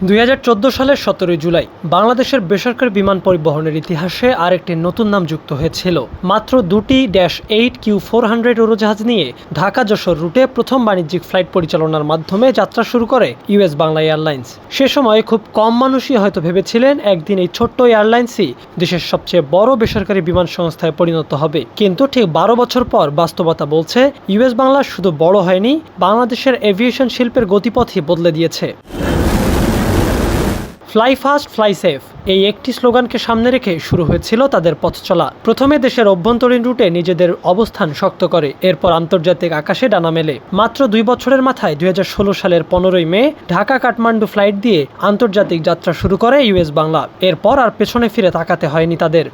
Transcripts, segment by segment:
2014 সালের 17 জুলাই বাংলাদেশের বেসরকারি বিমান পরিবহনের ইতিহাসে আরেকটি নতুন নাম যুক্ত হয়েছিল। মাত্র দুটি -8 Q400 উড়োজাহাজ নিয়ে ঢাকা-যশোর রুটে প্রথম বাণিজ্যিক ফ্লাইট পরিচালনার মাধ্যমে যাত্রা শুরু করে ইউএস বাংলা এয়ারলাইন্স। সে সময় খুব কম মানুষই হয়তো ভেবেছিলেন একদিন এই ছোট্ট এয়ারলাইন্সই দেশের সবচেয়ে বড় বেসরকারি বিমান সংস্থায় পরিণত হবে। কিন্তু ঠিক 12 বছর পর বাস্তবতা বলছে ইউএস বাংলা শুধু বড় হয়নি, বাংলাদেশের এভিয়েশন শিল্পের গতিপথই বদলে দিয়েছে। ফ্লাই ফাস্ট ফ্লাই সেফ এই একটি স্লোগানকে সামনে রেখে শুরু হয়েছিল তাদের পথ চলা। প্রথমে দেশের অভ্যন্তরীণ রুটে নিজেদের অবস্থান শক্ত করে, এরপর আন্তর্জাতিক আকাশে ডানা মেলে। মাত্র 2 বছরের মাথায় 2016 সালের 15 মে ঢাকা কাঠমান্ডু ফ্লাইট দিয়ে আন্তর্জাতিক যাত্রা শুরু করে ইউএস বাংলা। এরপর আর পেছনে ফিরে তাকাতে হয়নি তাদের।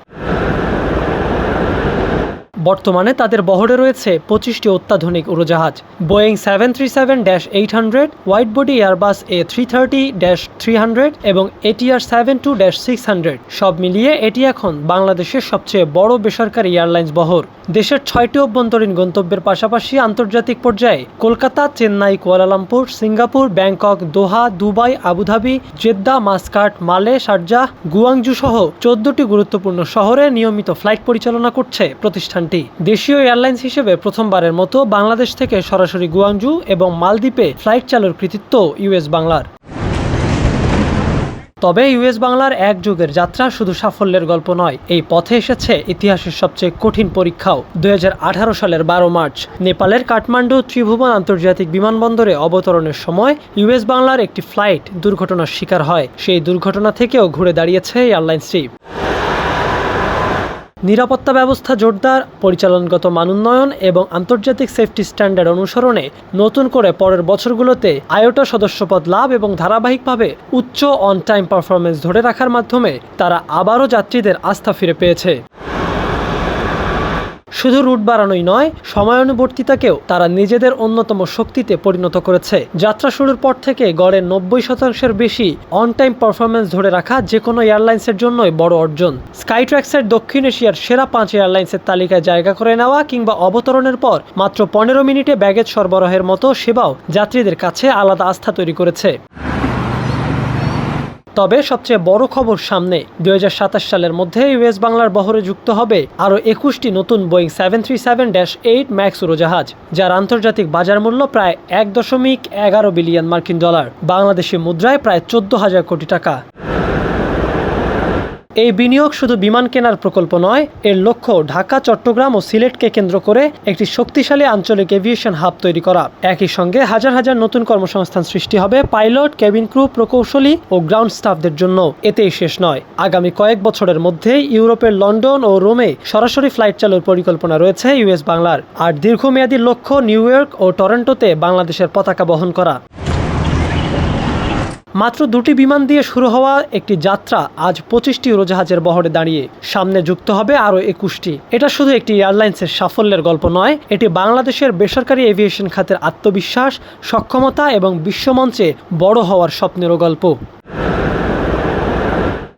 বর্তমানে তাদের বহরে রয়েছে 25টি অত্যাধুনিক উড়োজাহাজ, Boeing 737-800, white body Airbus A330-300 এবং ATR 72-600। সব মিলিয়ে এটি এখন বাংলাদেশের সবচেয়ে বড় বেসরকারি এয়ারলাইন্স বহর। দেশের 6টি অভ্যন্তরীণ গন্তব্যের পাশাপাশি আন্তর্জাতিক পর্যায়ে Kolkata, Chennai, Kuala Lumpur, Singapore, Bangkok, Doha, Dubai, Abu Dhabi, Jeddah, Muscat, Male, Sharjah, Guangzhou সহ 14টি গুরুত্বপূর্ণ শহরে নিয়মিত ফ্লাইট পরিচালনা করছে প্রতিষ্ঠানটি। দেশীয় এয়ারলাইন্স হিসেবে প্রথমবারের মতো বাংলাদেশ থেকে সরাসরি গুয়াংজু এবং মালদ্বীপে ফ্লাইট চালুর কৃতিত্ব ইউএস বাংলার। তবে ইউএস বাংলার এক যুগের যাত্রা শুধু সাফল্যের গল্প নয়, এই পথে এসেছে ইতিহাসের সবচেয়ে কঠিন পরীক্ষাও। 2018 সালের 12 মার্চ নেপালের কাঠমান্ডু ত্রিভুবন আন্তর্জাতিক বিমানবন্দরে অবতরণের সময় ইউএস বাংলার একটি ফ্লাইট দুর্ঘটনার শিকার হয়। সেই দুর্ঘটনা থেকেও ঘুরে দাঁড়িয়েছে এয়ারলাইন্সটি। নিরাপত্তা ব্যবস্থা জোরদার, পরিচালনগত মানোন্নয়ন এবং আন্তর্জাতিক সেফটি স্ট্যান্ডার্ড অনুসরণে নতুন করে পরের বছরগুলোতে আয়োটা সদস্যপদ লাভ এবং ধারাবাহিকভাবে উচ্চ অন টাইম পারফরমেন্স ধরে রাখার মাধ্যমে তারা আবারও যাত্রীদের আস্থা ফিরে পেয়েছে। শুধু রুট বাড়ানোই নয়, সময়ানুবর্তিতাকেও তারা নিজেদের অন্যতম শক্তিতে পরিণত করেছে। যাত্রা শুরুর পর থেকে গড়ে 90% বেশি অন টাইম পারফরমেন্স ধরে রাখা যে কোনো এয়ারলাইন্সের জন্যই বড় অর্জন। স্কাইট্র্যাক্সের দক্ষিণ এশিয়ার সেরা 5 এয়ারলাইন্সের তালিকায় জায়গা করে নেওয়া কিংবা অবতরণের পর মাত্র 15 মিনিটে ব্যাগেজ সরবরাহের মতো সেবাও যাত্রীদের কাছে আলাদা আস্থা তৈরি করেছে। তবে সবচেয়ে বড় খবর সামনে। 2027 সালের মধ্যে ইউএস বাংলার বহরে যুক্ত হবে আরও 21টি নতুন বোয়িং 737-8 ম্যাক্স উড়োজাহাজ, যার আন্তর্জাতিক বাজার মূল্য প্রায় $1.11 বিলিয়ন, বাংলাদেশি মুদ্রায় প্রায় 14,000 কোটি টাকা। এই বিনিয়োগ শুধু বিমান কেনার প্রকল্প নয়, এর লক্ষ্য ঢাকা, চট্টগ্রাম ও সিলেটকে কেন্দ্র করে একটি শক্তিশালী আঞ্চলিক এভিয়েশন হাব তৈরি করা। একই সঙ্গে হাজার হাজার নতুন কর্মসংস্থান সৃষ্টি হবে পাইলট, কেবিন ক্রু, প্রকৌশলী ও গ্রাউন্ড স্টাফদের জন্য। এতেই শেষ নয়, আগামী কয়েক বছরের মধ্যে ইউরোপের লন্ডন ও রোমে সরাসরি ফ্লাইট চালুর পরিকল্পনা রয়েছে ইউএস বাংলার। আর দীর্ঘমেয়াদী লক্ষ্য নিউ ইয়র্ক ও টরন্টোতে বাংলাদেশের পতাকা বহন করা। মাত্র 2টি বিমান দিয়ে শুরু হওয়া একটি যাত্রা আজ 25টি উড়োজাহাজের বহরে দাঁড়িয়ে। সামনে যুক্ত হবে আরও 21টি। এটা শুধু একটি এয়ারলাইন্সের সাফল্যের গল্প নয়, এটি বাংলাদেশের বেসরকারি এভিয়েশন খাতের আত্মবিশ্বাস, সক্ষমতা এবং বিশ্বমঞ্চে বড় হওয়ার স্বপ্নেরও গল্প।